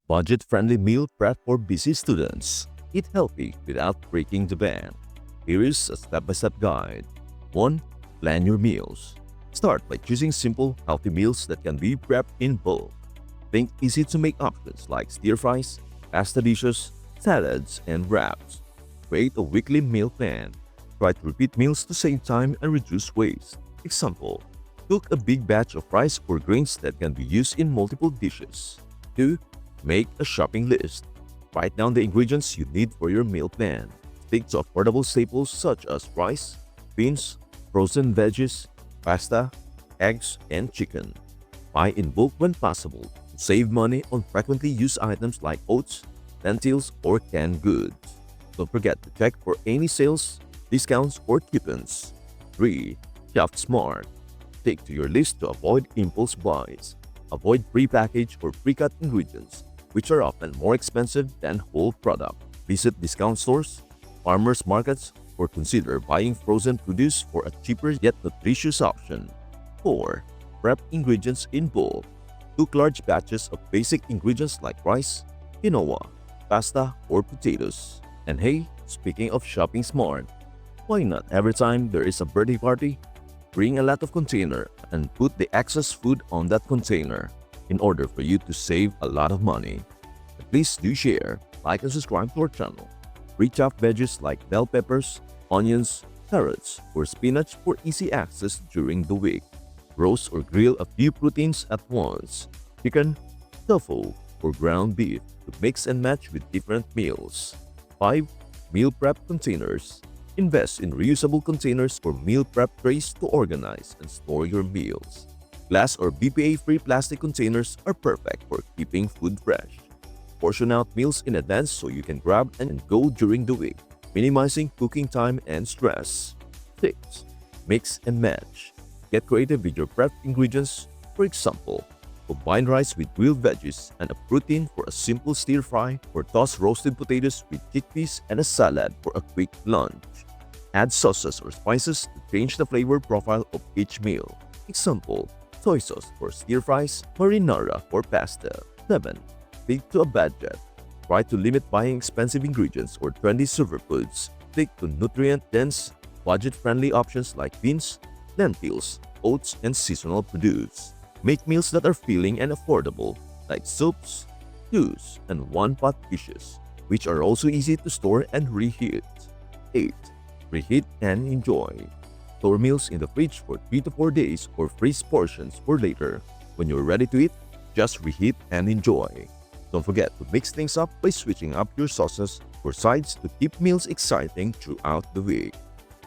Budget-friendly meal prep for busy students. Eat healthy without breaking the bank. Here is a step-by-step guide. 1. Plan your meals. Start by choosing simple, healthy meals that can be prepped in bulk. Think easy-to-make options like stir-fries, pasta dishes, salads, and wraps. Create a weekly meal plan. Try to repeat meals to save time and reduce waste. Example: cook a big batch of rice or grains that can be used in multiple dishes. 2. Make a shopping list. Write down the ingredients you need for your meal plan. Stick to affordable staples such as rice, beans, frozen veggies, pasta, eggs, and chicken. Buy in bulk when possible. Save money on frequently used items like oats, lentils, or canned goods. Don't forget to check for any sales, discounts, or coupons. 3. Shop smart. Stick to your list to avoid impulse buys. Avoid prepackaged or pre-cut ingredients, which are often more expensive than whole product. Visit discount stores, farmers markets, or consider buying frozen produce for a cheaper yet nutritious option. 4. Prep ingredients in bulk. Cook large batches of basic ingredients like rice, quinoa, pasta, or potatoes. And hey, speaking of shopping smart, why not every time there is a birthday party, bring a lot of container and put the excess food on that container in order for you to save a lot of money. And please do share, like, and subscribe to our channel. Pre-chopped veggies like bell peppers, onions, carrots, or spinach for easy access during the week. Roast or grill a few proteins at once: chicken, tofu, or ground beef to mix and match with different meals. 5. Meal prep containers. Invest in reusable containers or meal prep trays to organize and store your meals. Glass or BPA-free plastic containers are perfect for keeping food fresh. Portion out meals in advance so you can grab and go during the week, minimizing cooking time and stress. 6. Mix and match. Get creative with your prepped ingredients. For example, combine rice with grilled veggies and a protein for a simple stir-fry, or toss roasted potatoes with chickpeas and a salad for a quick lunch. Add sauces or spices to change the flavor profile of each meal. Example: soy sauce for stir-fries, marinara for pasta. 7. Stick to a budget. Try to limit buying expensive ingredients or trendy superfoods. Stick to nutrient-dense, budget-friendly options like beans, lentils, oats, and seasonal produce. Make meals that are filling and affordable, like soups, stews, and one-pot dishes, which are also easy to store and reheat. 8. Reheat and enjoy. Store meals in the fridge for 3 to 4 days or freeze portions for later. When you're ready to eat, just reheat and enjoy. Don't forget to mix things up by switching up your sauces or sides to keep meals exciting throughout the week.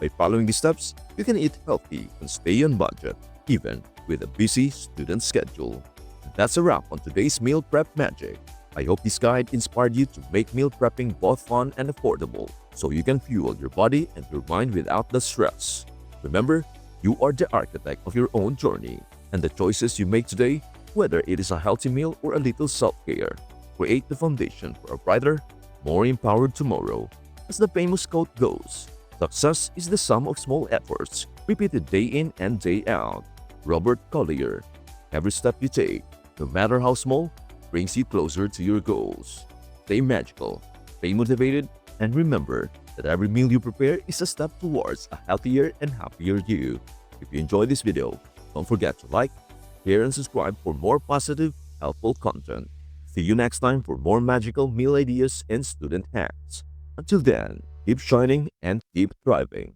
By following these steps, you can eat healthy and stay on budget, even with a busy student schedule. And that's a wrap on today's meal prep magic. I hope this guide inspired you to make meal prepping both fun and affordable, so you can fuel your body and your mind without the stress. Remember, you are the architect of your own journey, and the choices you make today, whether it is a healthy meal or a little self-care, create the foundation for a brighter, more empowered tomorrow. As the famous quote goes, success is the sum of small efforts, repeated day in and day out. Robert Collier. Every step you take, no matter how small, brings you closer to your goals. Stay magical, stay motivated, and remember that every meal you prepare is a step towards a healthier and happier you. If you enjoyed this video, don't forget to like, share, and subscribe for more positive, helpful content. See you next time for more magical meal ideas and student hacks. Until then, keep shining and keep thriving.